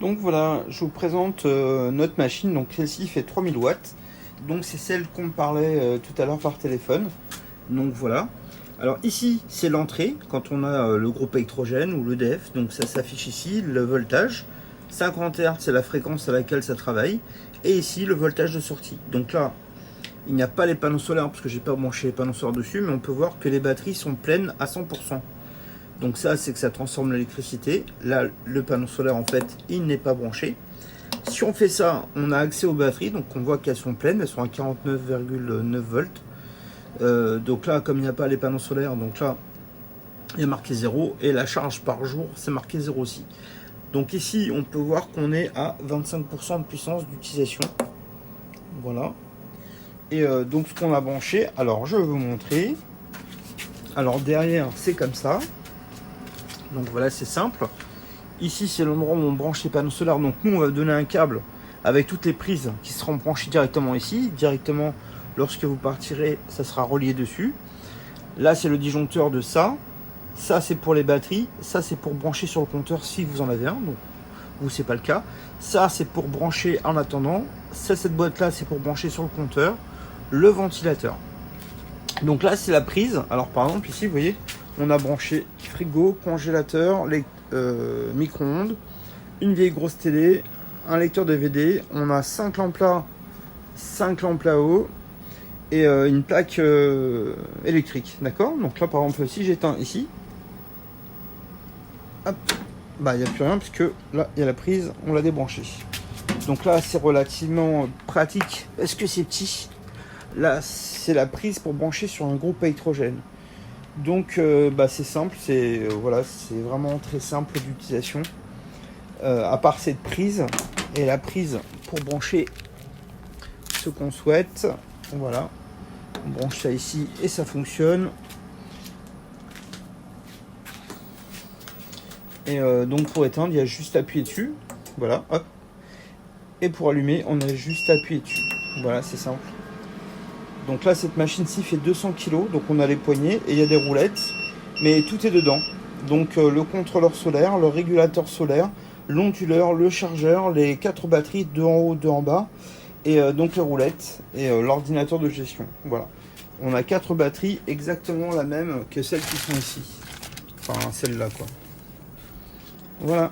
Donc voilà, je vous présente notre machine. Donc celle-ci fait 3000 watts. Donc c'est celle qu'on me parlait tout à l'heure par téléphone. Donc voilà. Alors ici c'est l'entrée quand on a le groupe électrogène ou l'EDF. Donc ça s'affiche ici, le voltage. 50 Hz c'est la fréquence à laquelle ça travaille. Et ici le voltage de sortie. Donc là il n'y a pas les panneaux solaires parce que j'ai pas branché les panneaux solaires dessus. Mais on peut voir que les batteries sont pleines à 100%. Donc ça c'est que ça transforme l'électricité. Là le panneau solaire en fait il n'est pas branché. Si on fait ça, on a accès aux batteries, donc on voit qu'elles sont pleines, elles sont à 49,9 volts. Donc là, comme il n'y a pas les panneaux solaires, donc là, il y a marqué 0, et la charge par jour, c'est marqué 0 aussi. Donc ici, on peut voir qu'on est à 25% de puissance d'utilisation. Voilà. Et donc ce qu'on a branché, alors je vais vous montrer. Alors derrière, c'est comme ça. Donc voilà, c'est simple. Ici, c'est l'endroit où on branche les panneaux solaires. Donc nous, on va donner un câble avec toutes les prises qui seront branchées directement ici. Directement, lorsque vous partirez, ça sera relié dessus. Là, c'est le disjoncteur de ça. Ça, c'est pour les batteries. Ça, c'est pour brancher sur le compteur si vous en avez un. Donc, vous, c'est pas le cas. Ça, c'est pour brancher en attendant. Ça, cette boîte-là, c'est pour brancher sur le compteur. Le ventilateur. Donc là, c'est la prise. Alors, par exemple, ici, vous voyez, on a branché frigo, congélateur, les micro-ondes, une vieille grosse télé, un lecteur DVD, on a 5 lampes là, 5 lampes là-haut et une plaque électrique, d'accord. Donc là par exemple si j'éteins ici, hop, bah il n'y a plus rien puisque là il y a la prise, on l'a débranché. Donc là c'est relativement pratique parce que c'est petit. Là c'est la prise pour brancher sur un groupe électrogène. Donc bah, c'est simple, voilà, c'est vraiment très simple d'utilisation. À part cette prise et la prise pour brancher ce qu'on souhaite. Voilà, on branche ça ici et ça fonctionne. Et donc pour éteindre, il y a juste à appuyer dessus. Voilà, hop. Et pour allumer, on a juste à appuyer dessus. Voilà, c'est simple. Donc là, cette machine-ci fait 200 kg, donc on a les poignées et il y a des roulettes, mais tout est dedans. Donc le contrôleur solaire, le régulateur solaire, l'onduleur, le chargeur, les 4 batteries, 2 en haut, 2 en bas, et donc les roulettes et l'ordinateur de gestion. Voilà. On a 4 batteries exactement la même que celles qui sont ici. Enfin, celle-là, quoi. Voilà.